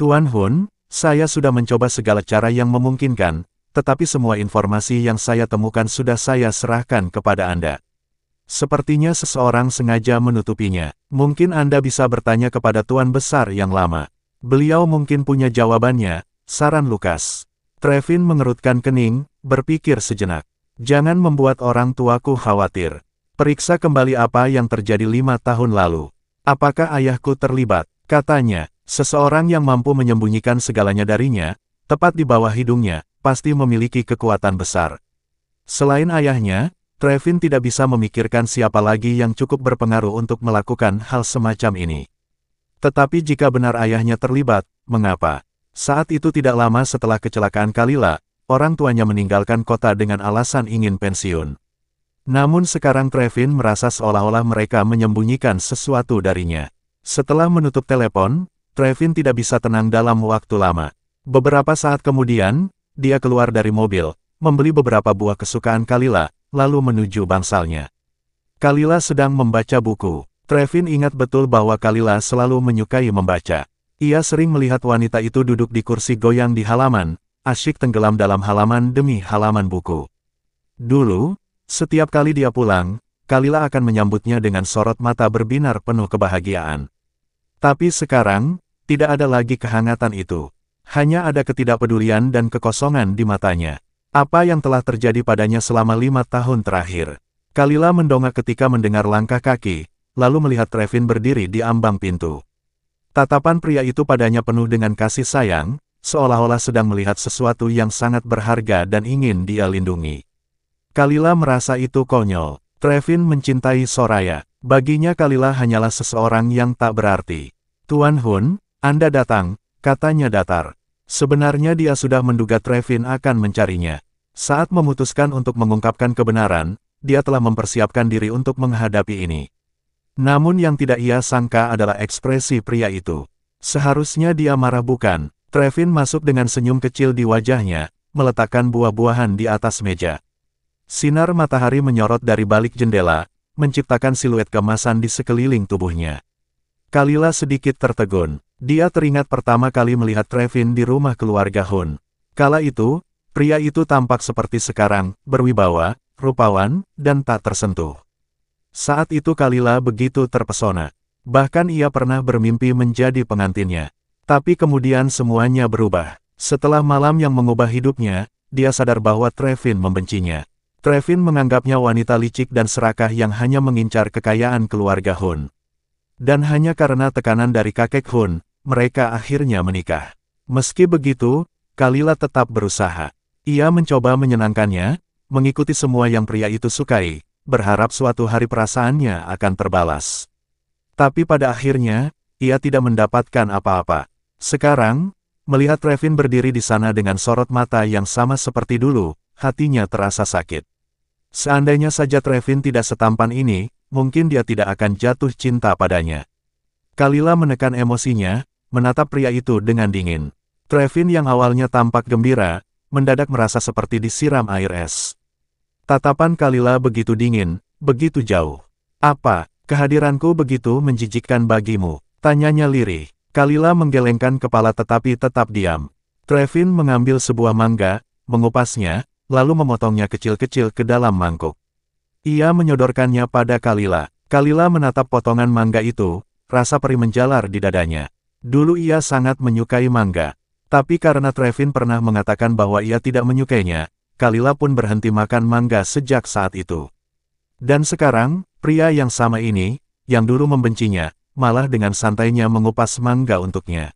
Tuan Hun, saya sudah mencoba segala cara yang memungkinkan, tetapi semua informasi yang saya temukan sudah saya serahkan kepada Anda. Sepertinya seseorang sengaja menutupinya. Mungkin Anda bisa bertanya kepada Tuan Besar yang lama. Beliau mungkin punya jawabannya, saran Lukas. Trevin mengerutkan kening, berpikir sejenak. Jangan membuat orang tuaku khawatir. Periksa kembali apa yang terjadi 5 tahun lalu. Apakah ayahku terlibat? Katanya, seseorang yang mampu menyembunyikan segalanya darinya, tepat di bawah hidungnya, pasti memiliki kekuatan besar. Selain ayahnya, Trevin tidak bisa memikirkan siapa lagi yang cukup berpengaruh untuk melakukan hal semacam ini. Tetapi jika benar ayahnya terlibat, mengapa? Saat itu tidak lama setelah kecelakaan Kalila, orang tuanya meninggalkan kota dengan alasan ingin pensiun. Namun sekarang Trevin merasa seolah-olah mereka menyembunyikan sesuatu darinya. Setelah menutup telepon, Trevin tidak bisa tenang dalam waktu lama. Beberapa saat kemudian, dia keluar dari mobil, membeli beberapa buah kesukaan Kalila, lalu menuju bangsalnya. Kalila sedang membaca buku. Trevin ingat betul bahwa Kalila selalu menyukai membaca. Ia sering melihat wanita itu duduk di kursi goyang di halaman, asyik tenggelam dalam halaman demi halaman buku. Dulu, setiap kali dia pulang, Kalila akan menyambutnya dengan sorot mata berbinar penuh kebahagiaan. Tapi sekarang, tidak ada lagi kehangatan itu. Hanya ada ketidakpedulian dan kekosongan di matanya. Apa yang telah terjadi padanya selama 5 tahun terakhir? Kalila mendongak ketika mendengar langkah kaki, lalu melihat Trevin berdiri di ambang pintu. Tatapan pria itu padanya penuh dengan kasih sayang, seolah-olah sedang melihat sesuatu yang sangat berharga dan ingin dia lindungi. Kalila merasa itu konyol. Trevin mencintai Soraya. Baginya Kalila hanyalah seseorang yang tak berarti. Tuan Hun, Anda datang, katanya datar. Sebenarnya dia sudah menduga Trevin akan mencarinya. Saat memutuskan untuk mengungkapkan kebenaran, dia telah mempersiapkan diri untuk menghadapi ini. Namun yang tidak ia sangka adalah ekspresi pria itu. Seharusnya dia marah bukan? Trevin masuk dengan senyum kecil di wajahnya, meletakkan buah-buahan di atas meja. Sinar matahari menyorot dari balik jendela, menciptakan siluet kemasan di sekeliling tubuhnya. Kalila sedikit tertegun. Dia teringat pertama kali melihat Trevin di rumah keluarga Hun. Kala itu, pria itu tampak seperti sekarang, berwibawa, rupawan, dan tak tersentuh. Saat itu Kalila begitu terpesona. Bahkan ia pernah bermimpi menjadi pengantinnya. Tapi kemudian semuanya berubah. Setelah malam yang mengubah hidupnya, dia sadar bahwa Trevin membencinya. Trevin menganggapnya wanita licik dan serakah yang hanya mengincar kekayaan keluarga Hun. Dan hanya karena tekanan dari kakek Hun, mereka akhirnya menikah. Meski begitu, Kalila tetap berusaha. Ia mencoba menyenangkannya, mengikuti semua yang pria itu sukai, berharap suatu hari perasaannya akan terbalas. Tapi pada akhirnya, ia tidak mendapatkan apa-apa. Sekarang, melihat Trevin berdiri di sana dengan sorot mata yang sama seperti dulu, hatinya terasa sakit. Seandainya saja Trevin tidak setampan ini, mungkin dia tidak akan jatuh cinta padanya. Kalila menekan emosinya, menatap pria itu dengan dingin. Trevin yang awalnya tampak gembira, mendadak merasa seperti disiram air es. Tatapan Kalila begitu dingin, begitu jauh. Apa, kehadiranku begitu menjijikkan bagimu? Tanyanya lirih. Kalila menggelengkan kepala tetapi tetap diam. Trevin mengambil sebuah mangga, mengupasnya, lalu memotongnya kecil-kecil ke dalam mangkuk. Ia menyodorkannya pada Kalila. Kalila menatap potongan mangga itu, rasa perih menjalar di dadanya. Dulu ia sangat menyukai mangga. Tapi karena Trevin pernah mengatakan bahwa ia tidak menyukainya, Kalila pun berhenti makan mangga sejak saat itu. Dan sekarang, pria yang sama ini, yang dulu membencinya, malah dengan santainya mengupas mangga untuknya.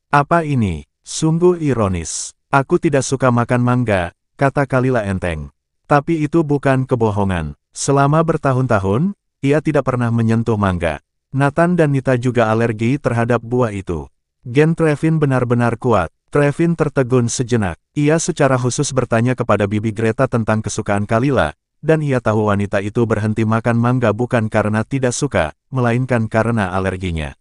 Apa ini? Sungguh ironis. Aku tidak suka makan mangga, kata Kalila enteng. Tapi itu bukan kebohongan. Selama bertahun-tahun, ia tidak pernah menyentuh mangga. Nathan dan Nita juga alergi terhadap buah itu. Gen Trevin benar-benar kuat. Trevin tertegun sejenak. Ia secara khusus bertanya kepada Bibi Greta tentang kesukaan Kalila, dan ia tahu wanita itu berhenti makan mangga bukan karena tidak suka, melainkan karena alerginya.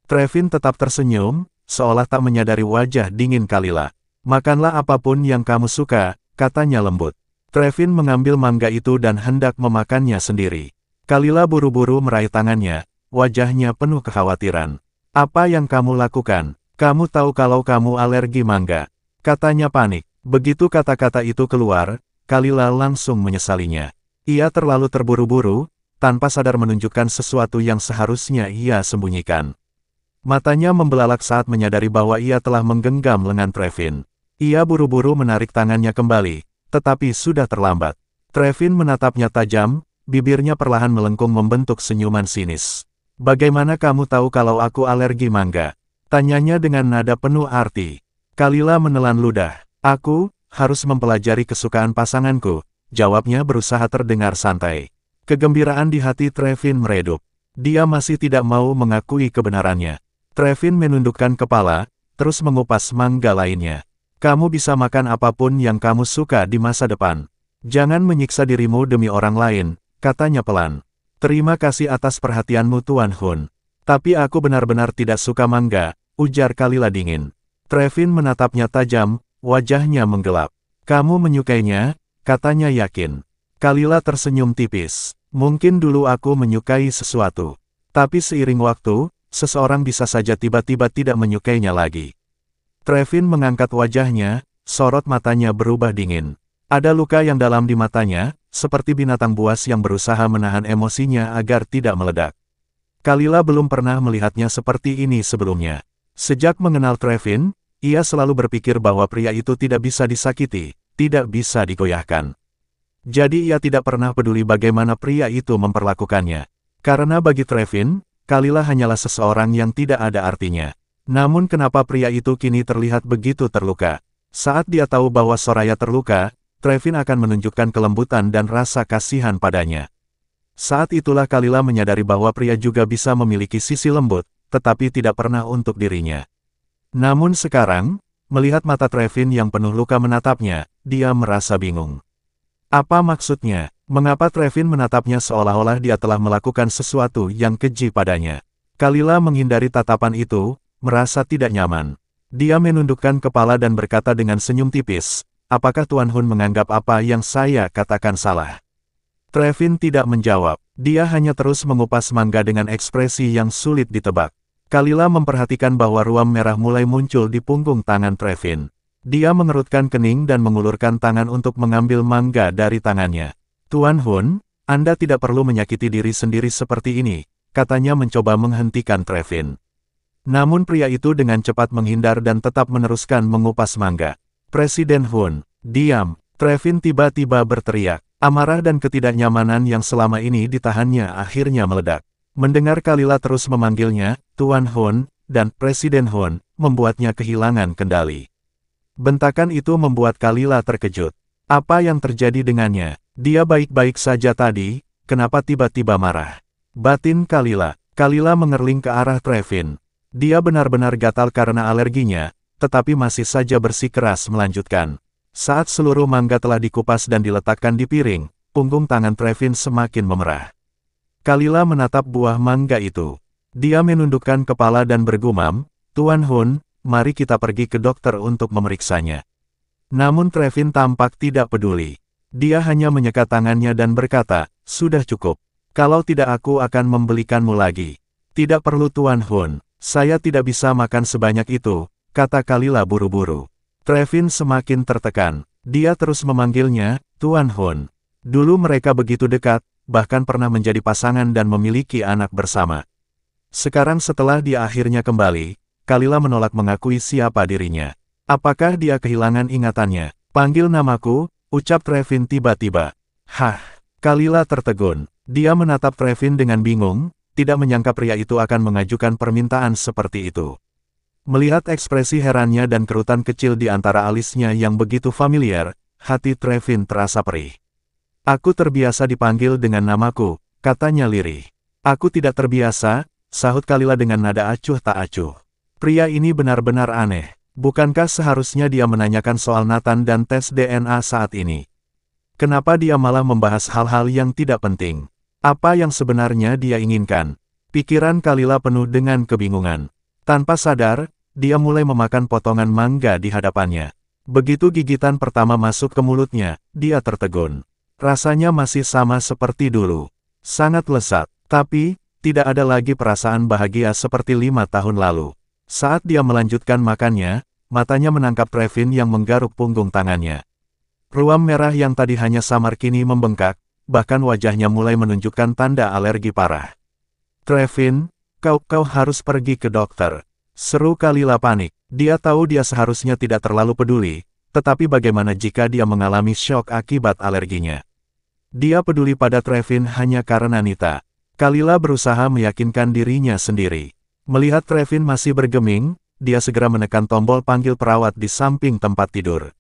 Trevin tetap tersenyum, seolah tak menyadari wajah dingin Kalila. Makanlah apapun yang kamu suka, katanya lembut. Trevin mengambil mangga itu dan hendak memakannya sendiri. Kalila buru-buru meraih tangannya, wajahnya penuh kekhawatiran. Apa yang kamu lakukan? Kamu tahu kalau kamu alergi mangga? Katanya panik. Begitu kata-kata itu keluar, Kalila langsung menyesalinya. Ia terlalu terburu-buru, tanpa sadar menunjukkan sesuatu yang seharusnya ia sembunyikan. Matanya membelalak saat menyadari bahwa ia telah menggenggam lengan Trevin. Ia buru-buru menarik tangannya kembali, tetapi sudah terlambat. Trevin menatapnya tajam, bibirnya perlahan melengkung membentuk senyuman sinis. Bagaimana kamu tahu kalau aku alergi mangga? Tanyanya dengan nada penuh arti. Kalila menelan ludah. Aku harus mempelajari kesukaan pasanganku, jawabnya berusaha terdengar santai. Kegembiraan di hati Trevin meredup. Dia masih tidak mau mengakui kebenarannya. Trevin menundukkan kepala, terus mengupas mangga lainnya. Kamu bisa makan apapun yang kamu suka di masa depan. Jangan menyiksa dirimu demi orang lain, katanya pelan. Terima kasih atas perhatianmu Tuan Hun. Tapi aku benar-benar tidak suka mangga, ujar Kalila dingin. Trevin menatapnya tajam, wajahnya menggelap. Kamu menyukainya, katanya yakin. Kalila tersenyum tipis. Mungkin dulu aku menyukai sesuatu. Tapi seiring waktu, seseorang bisa saja tiba-tiba tidak menyukainya lagi. Trevin mengangkat wajahnya, sorot matanya berubah dingin. Ada luka yang dalam di matanya, seperti binatang buas yang berusaha menahan emosinya agar tidak meledak. Kalila belum pernah melihatnya seperti ini sebelumnya. Sejak mengenal Trevin, ia selalu berpikir bahwa pria itu tidak bisa disakiti, tidak bisa digoyahkan. Jadi ia tidak pernah peduli bagaimana pria itu memperlakukannya. Karena bagi Trevin, Kalila hanyalah seseorang yang tidak ada artinya. Namun kenapa pria itu kini terlihat begitu terluka? Saat dia tahu bahwa Soraya terluka, Trevin akan menunjukkan kelembutan dan rasa kasihan padanya. Saat itulah Kalila menyadari bahwa pria juga bisa memiliki sisi lembut, tetapi tidak pernah untuk dirinya. Namun sekarang, melihat mata Trevin yang penuh luka menatapnya, dia merasa bingung. Apa maksudnya? Mengapa Trevin menatapnya seolah-olah dia telah melakukan sesuatu yang keji padanya? Kalila menghindari tatapan itu, merasa tidak nyaman. Dia menundukkan kepala dan berkata dengan senyum tipis, apakah Tuan Hun menganggap apa yang saya katakan salah? Trevin tidak menjawab. Dia hanya terus mengupas mangga dengan ekspresi yang sulit ditebak. Kalila memperhatikan bahwa ruam merah mulai muncul di punggung tangan Trevin. Dia mengerutkan kening dan mengulurkan tangan untuk mengambil mangga dari tangannya. Tuan Hun, Anda tidak perlu menyakiti diri sendiri seperti ini, katanya mencoba menghentikan Trevin. Namun pria itu dengan cepat menghindar dan tetap meneruskan mengupas mangga. Presiden Hun, diam, Trevin tiba-tiba berteriak. Amarah dan ketidaknyamanan yang selama ini ditahannya akhirnya meledak. Mendengar Kalila terus memanggilnya, Tuan Hun, dan Presiden Hun, membuatnya kehilangan kendali. Bentakan itu membuat Kalila terkejut. Apa yang terjadi dengannya? Dia baik-baik saja tadi, kenapa tiba-tiba marah? Batin Kalila. Kalila mengerling ke arah Trevin. Dia benar-benar gatal karena alerginya, tetapi masih saja bersikeras melanjutkan. Saat seluruh mangga telah dikupas dan diletakkan di piring, punggung tangan Trevin semakin memerah. Kalila menatap buah mangga itu. Dia menundukkan kepala dan bergumam, Tuan Hun, mari kita pergi ke dokter untuk memeriksanya. Namun Trevin tampak tidak peduli. Dia hanya menyekat tangannya dan berkata, sudah cukup. Kalau tidak aku akan membelikanmu lagi. Tidak perlu Tuan Hun, saya tidak bisa makan sebanyak itu, kata Kalila buru-buru. Trevin semakin tertekan. Dia terus memanggilnya, Tuan Hun. Dulu mereka begitu dekat, bahkan pernah menjadi pasangan dan memiliki anak bersama. Sekarang setelah dia akhirnya kembali, Kalila menolak mengakui siapa dirinya. Apakah dia kehilangan ingatannya? Panggil namaku, ucap Trevin tiba-tiba. Hah, Kalila tertegun. Dia menatap Trevin dengan bingung, tidak menyangka pria itu akan mengajukan permintaan seperti itu. Melihat ekspresi herannya dan kerutan kecil di antara alisnya yang begitu familiar, hati Trevin terasa perih. Aku terbiasa dipanggil dengan namaku, katanya lirih. Aku tidak terbiasa, sahut Kalila dengan nada acuh tak acuh. Pria ini benar-benar aneh. Bukankah seharusnya dia menanyakan soal Nathan dan tes DNA saat ini? Kenapa dia malah membahas hal-hal yang tidak penting? Apa yang sebenarnya dia inginkan? Pikiran Kalila penuh dengan kebingungan. Tanpa sadar, dia mulai memakan potongan mangga di hadapannya. Begitu gigitan pertama masuk ke mulutnya, dia tertegun. Rasanya masih sama seperti dulu. Sangat lezat, tapi tidak ada lagi perasaan bahagia seperti 5 tahun lalu. Saat dia melanjutkan makannya, matanya menangkap Trevin yang menggaruk punggung tangannya. Ruam merah yang tadi hanya samar kini membengkak, bahkan wajahnya mulai menunjukkan tanda alergi parah. Trevin, kau harus pergi ke dokter. Seru Kalila panik. Dia tahu dia seharusnya tidak terlalu peduli, tetapi bagaimana jika dia mengalami syok akibat alerginya? Dia peduli pada Trevin hanya karena Nita. Kalila berusaha meyakinkan dirinya sendiri. Melihat Trevin masih bergeming, dia segera menekan tombol panggil perawat di samping tempat tidur.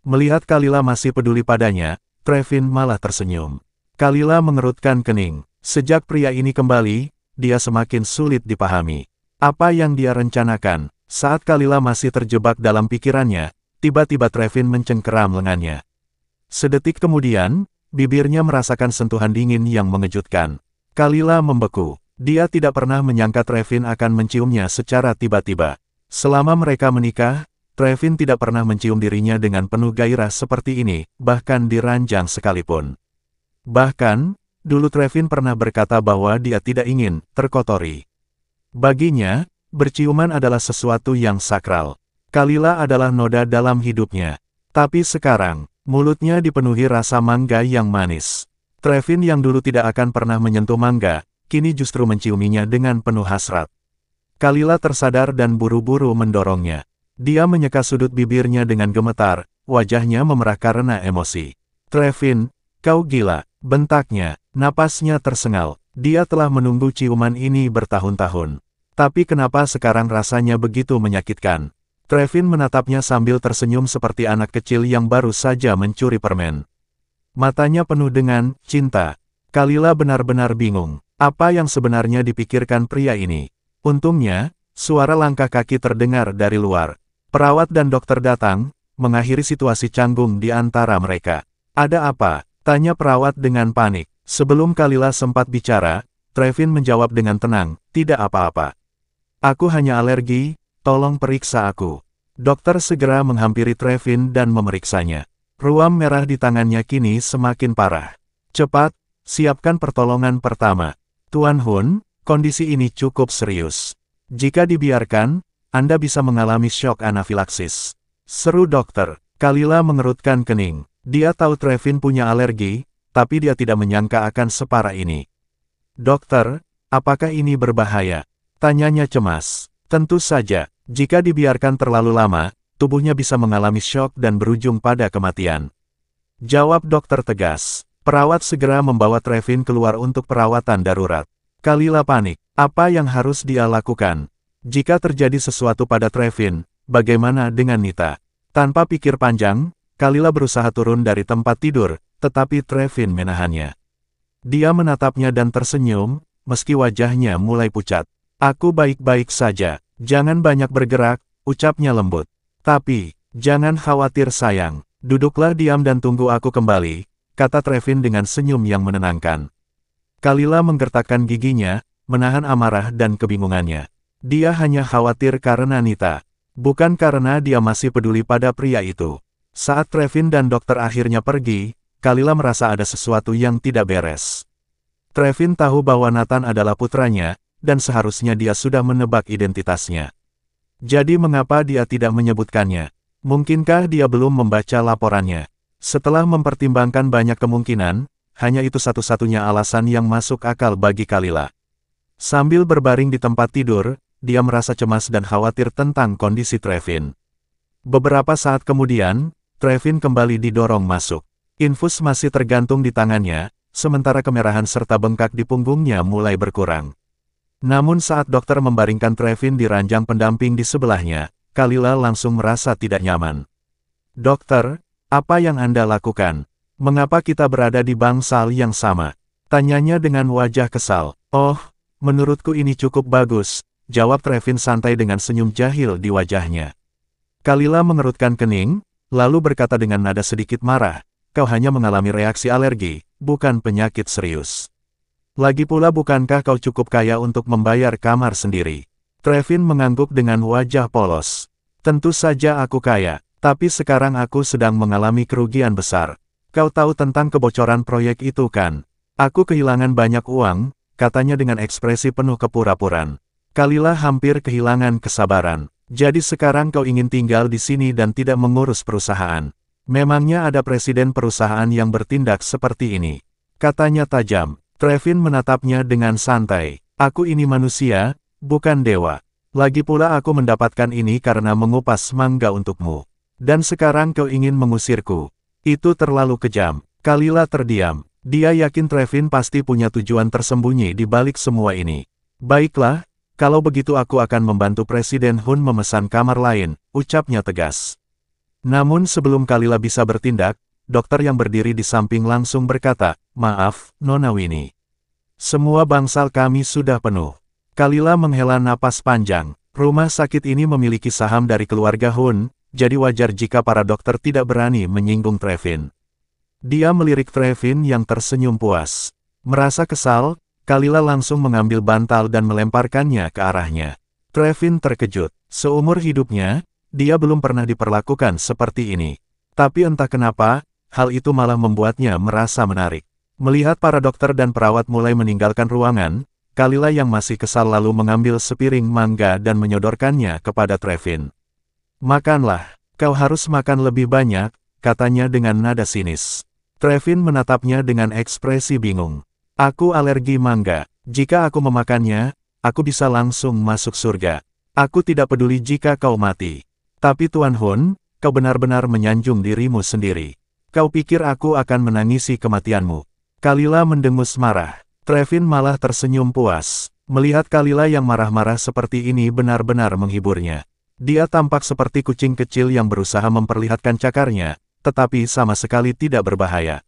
Melihat Kalila masih peduli padanya, Trevin malah tersenyum. Kalila mengerutkan kening. Sejak pria ini kembali, dia semakin sulit dipahami. Apa yang dia rencanakan? Saat Kalila masih terjebak dalam pikirannya, tiba-tiba Trevin mencengkeram lengannya. Sedetik kemudian, bibirnya merasakan sentuhan dingin yang mengejutkan. Kalila membeku. Dia tidak pernah menyangka Trevin akan menciumnya secara tiba-tiba. Selama mereka menikah, Trevin tidak pernah mencium dirinya dengan penuh gairah seperti ini, bahkan di ranjang sekalipun. Bahkan, dulu Trevin pernah berkata bahwa dia tidak ingin terkotori. Baginya, berciuman adalah sesuatu yang sakral. Kalila adalah noda dalam hidupnya. Tapi sekarang, mulutnya dipenuhi rasa mangga yang manis. Trevin yang dulu tidak akan pernah menyentuh mangga, kini justru menciuminya dengan penuh hasrat. Kalila tersadar dan buru-buru mendorongnya. Dia menyeka sudut bibirnya dengan gemetar, wajahnya memerah karena emosi. Trevin, kau gila, bentaknya, napasnya tersengal. Dia telah menunggu ciuman ini bertahun-tahun. Tapi kenapa sekarang rasanya begitu menyakitkan? Trevin menatapnya sambil tersenyum seperti anak kecil yang baru saja mencuri permen. Matanya penuh dengan cinta. Kalila benar-benar bingung. Apa yang sebenarnya dipikirkan pria ini? Untungnya, suara langkah kaki terdengar dari luar. Perawat dan dokter datang, mengakhiri situasi canggung di antara mereka. Ada apa? Tanya perawat dengan panik. Sebelum Kalila sempat bicara, Trevin menjawab dengan tenang, tidak apa-apa. Aku hanya alergi, tolong periksa aku. Dokter segera menghampiri Trevin dan memeriksanya. Ruam merah di tangannya kini semakin parah. Cepat, siapkan pertolongan pertama. Tuan Hun, kondisi ini cukup serius. Jika dibiarkan, Anda bisa mengalami syok anafilaksis. Seru dokter. Kalila mengerutkan kening. Dia tahu Trevin punya alergi, tapi dia tidak menyangka akan separah ini. Dokter, apakah ini berbahaya? Tanyanya cemas. Tentu saja, jika dibiarkan terlalu lama, tubuhnya bisa mengalami syok dan berujung pada kematian. Jawab dokter tegas. Perawat segera membawa Trevin keluar untuk perawatan darurat. Kalila panik. Apa yang harus dia lakukan? Jika terjadi sesuatu pada Trevin, bagaimana dengan Nita? Tanpa pikir panjang, Kalila berusaha turun dari tempat tidur, tetapi Trevin menahannya. Dia menatapnya dan tersenyum, meski wajahnya mulai pucat. Aku baik-baik saja, jangan banyak bergerak, ucapnya lembut. Tapi, jangan khawatir sayang, duduklah diam dan tunggu aku kembali, kata Trevin dengan senyum yang menenangkan. Kalila menggertakkan giginya, menahan amarah dan kebingungannya. Dia hanya khawatir karena Nita, bukan karena dia masih peduli pada pria itu. Saat Trevin dan dokter akhirnya pergi, Kalila merasa ada sesuatu yang tidak beres. Trevin tahu bahwa Nathan adalah putranya, dan seharusnya dia sudah menebak identitasnya. Jadi mengapa dia tidak menyebutkannya? Mungkinkah dia belum membaca laporannya? Setelah mempertimbangkan banyak kemungkinan, hanya itu satu-satunya alasan yang masuk akal bagi Kalila. Sambil berbaring di tempat tidur, dia merasa cemas dan khawatir tentang kondisi Trevin. Beberapa saat kemudian, Trevin kembali didorong masuk. Infus masih tergantung di tangannya, sementara kemerahan serta bengkak di punggungnya mulai berkurang. Namun saat dokter membaringkan Trevin di ranjang pendamping di sebelahnya, Kalila langsung merasa tidak nyaman. Dokter, apa yang Anda lakukan? Mengapa kita berada di bangsal yang sama? Tanyanya dengan wajah kesal. Oh, menurutku ini cukup bagus, jawab Trevin santai dengan senyum jahil di wajahnya. Kalila mengerutkan kening, lalu berkata dengan nada sedikit marah, kau hanya mengalami reaksi alergi, bukan penyakit serius. Lagi pula bukankah kau cukup kaya untuk membayar kamar sendiri? Trevin mengangguk dengan wajah polos. Tentu saja aku kaya, tapi sekarang aku sedang mengalami kerugian besar. Kau tahu tentang kebocoran proyek itu kan? Aku kehilangan banyak uang, katanya dengan ekspresi penuh kepura-puraan. Kalila hampir kehilangan kesabaran. Jadi sekarang kau ingin tinggal di sini dan tidak mengurus perusahaan. Memangnya ada presiden perusahaan yang bertindak seperti ini? Katanya tajam. Trevin menatapnya dengan santai. Aku ini manusia, bukan dewa. Lagi pula aku mendapatkan ini karena mengupas mangga untukmu. Dan sekarang kau ingin mengusirku. Itu terlalu kejam. Kalila terdiam. Dia yakin Trevin pasti punya tujuan tersembunyi di balik semua ini. Baiklah, kalau begitu aku akan membantu Presiden Hun memesan kamar lain, ucapnya tegas. Namun sebelum Kalila bisa bertindak, dokter yang berdiri di samping langsung berkata, "Maaf, Nona Winnie. Semua bangsal kami sudah penuh." Kalila menghela napas panjang. Rumah sakit ini memiliki saham dari keluarga Hun, jadi wajar jika para dokter tidak berani menyinggung Trevin. Dia melirik Trevin yang tersenyum puas. Merasa kesal, Kalila langsung mengambil bantal dan melemparkannya ke arahnya. Trevin terkejut. Seumur hidupnya, dia belum pernah diperlakukan seperti ini. Tapi entah kenapa, hal itu malah membuatnya merasa menarik. Melihat para dokter dan perawat mulai meninggalkan ruangan, Kalila yang masih kesal lalu mengambil sepiring mangga dan menyodorkannya kepada Trevin. "Makanlah, kau harus makan lebih banyak," katanya dengan nada sinis. Trevin menatapnya dengan ekspresi bingung. "Aku alergi mangga. Jika aku memakannya, aku bisa langsung masuk surga. Aku tidak peduli jika kau mati. Tapi Tuan Hun, kau benar-benar menyanjung dirimu sendiri. Kau pikir aku akan menangisi kematianmu?" Kalila mendengus marah. Trevin malah tersenyum puas. Melihat Kalila yang marah-marah seperti ini benar-benar menghiburnya. Dia tampak seperti kucing kecil yang berusaha memperlihatkan cakarnya, tetapi sama sekali tidak berbahaya.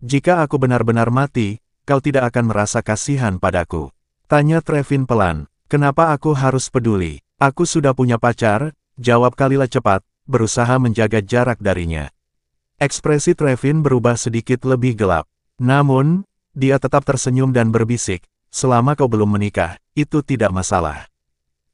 "Jika aku benar-benar mati, kau tidak akan merasa kasihan padaku?" tanya Trevin pelan. "Kenapa aku harus peduli? Aku sudah punya pacar," jawab Kalila cepat, berusaha menjaga jarak darinya. Ekspresi Trevin berubah sedikit lebih gelap. Namun, dia tetap tersenyum dan berbisik, "Selama kau belum menikah, itu tidak masalah.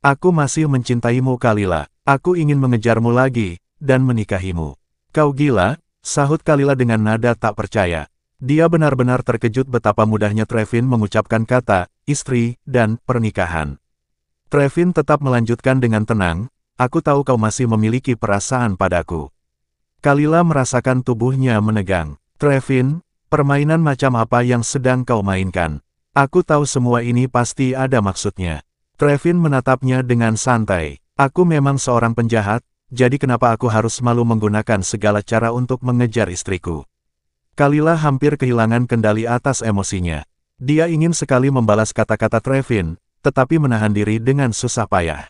Aku masih mencintaimu Kalila. Aku ingin mengejarmu lagi, dan menikahimu." "Kau gila?" sahut Kalila dengan nada tak percaya. Dia benar-benar terkejut betapa mudahnya Trevin mengucapkan kata, istri, dan pernikahan. Trevin tetap melanjutkan dengan tenang, "Aku tahu kau masih memiliki perasaan padaku." Kalila merasakan tubuhnya menegang. "Trevin, permainan macam apa yang sedang kau mainkan? Aku tahu semua ini pasti ada maksudnya." Trevin menatapnya dengan santai. "Aku memang seorang penjahat, jadi kenapa aku harus malu menggunakan segala cara untuk mengejar istriku?" Kalila hampir kehilangan kendali atas emosinya. Dia ingin sekali membalas kata-kata Trevin, tetapi menahan diri dengan susah payah.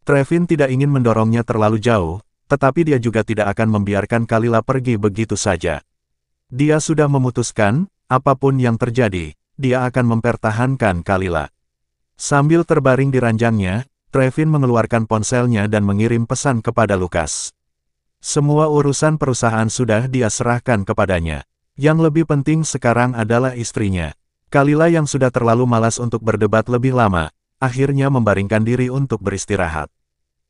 Trevin tidak ingin mendorongnya terlalu jauh, tetapi dia juga tidak akan membiarkan Kalila pergi begitu saja. Dia sudah memutuskan, apapun yang terjadi, dia akan mempertahankan Kalila. Sambil terbaring di ranjangnya, Trevin mengeluarkan ponselnya dan mengirim pesan kepada Lukas. Semua urusan perusahaan sudah dia serahkan kepadanya. Yang lebih penting sekarang adalah istrinya. Kalila yang sudah terlalu malas untuk berdebat lebih lama, akhirnya membaringkan diri untuk beristirahat.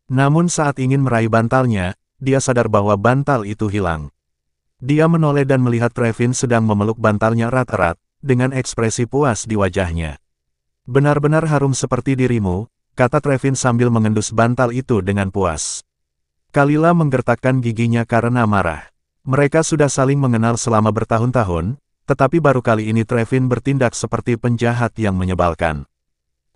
Namun saat ingin meraih bantalnya, dia sadar bahwa bantal itu hilang. Dia menoleh dan melihat Trevin sedang memeluk bantalnya erat-erat, dengan ekspresi puas di wajahnya. "Benar-benar harum seperti dirimu," kata Trevin sambil mengendus bantal itu dengan puas. Kalila menggertakkan giginya karena marah. Mereka sudah saling mengenal selama bertahun-tahun, tetapi baru kali ini Trevin bertindak seperti penjahat yang menyebalkan.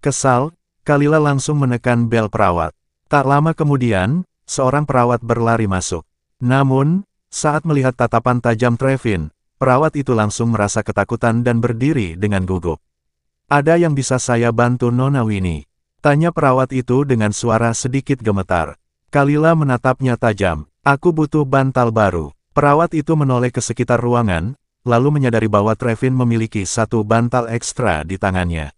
Kesal, Kalila langsung menekan bel perawat. Tak lama kemudian, seorang perawat berlari masuk. Namun, saat melihat tatapan tajam Trevin, perawat itu langsung merasa ketakutan dan berdiri dengan gugup. "Ada yang bisa saya bantu Nona Winnie?" tanya perawat itu dengan suara sedikit gemetar. Kalila menatapnya tajam. "Aku butuh bantal baru." Perawat itu menoleh ke sekitar ruangan, lalu menyadari bahwa Trevin memiliki satu bantal ekstra di tangannya.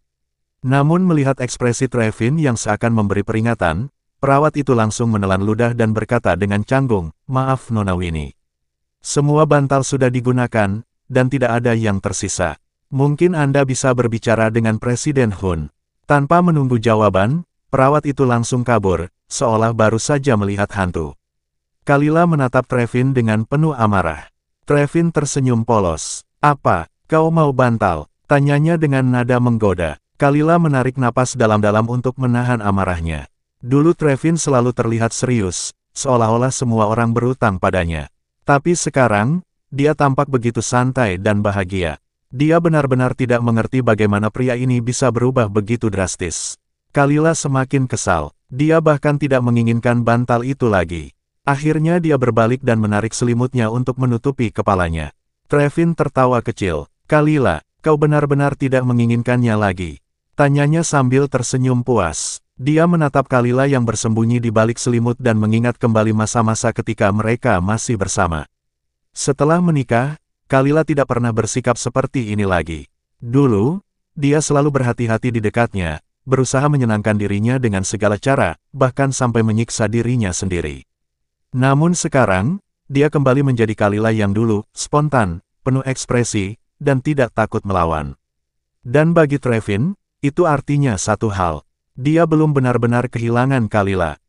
Namun melihat ekspresi Trevin yang seakan memberi peringatan, perawat itu langsung menelan ludah dan berkata dengan canggung, "Maaf Nona Winnie. Semua bantal sudah digunakan, dan tidak ada yang tersisa. Mungkin Anda bisa berbicara dengan Presiden Hun." Tanpa menunggu jawaban, perawat itu langsung kabur, seolah baru saja melihat hantu. Kalila menatap Trevin dengan penuh amarah. Trevin tersenyum polos. "Apa, kau mau bantal?" tanyanya dengan nada menggoda. Kalila menarik napas dalam-dalam untuk menahan amarahnya. Dulu Trevin selalu terlihat serius, seolah-olah semua orang berutang padanya. Tapi sekarang, dia tampak begitu santai dan bahagia. Dia benar-benar tidak mengerti bagaimana pria ini bisa berubah begitu drastis. Kalila semakin kesal. Dia bahkan tidak menginginkan bantal itu lagi. Akhirnya dia berbalik dan menarik selimutnya untuk menutupi kepalanya. Trevin tertawa kecil. Kalila, kau benar-benar tidak menginginkannya lagi. Tanyanya sambil tersenyum puas. Dia menatap Kalila yang bersembunyi di balik selimut dan mengingat kembali masa-masa ketika mereka masih bersama. Setelah menikah, Kalila tidak pernah bersikap seperti ini lagi. Dulu, dia selalu berhati-hati di dekatnya, berusaha menyenangkan dirinya dengan segala cara, bahkan sampai menyiksa dirinya sendiri. Namun sekarang, dia kembali menjadi Kalila yang dulu, spontan, penuh ekspresi, dan tidak takut melawan. Dan bagi Trevin, itu artinya satu hal. Dia belum benar-benar kehilangan Kalila.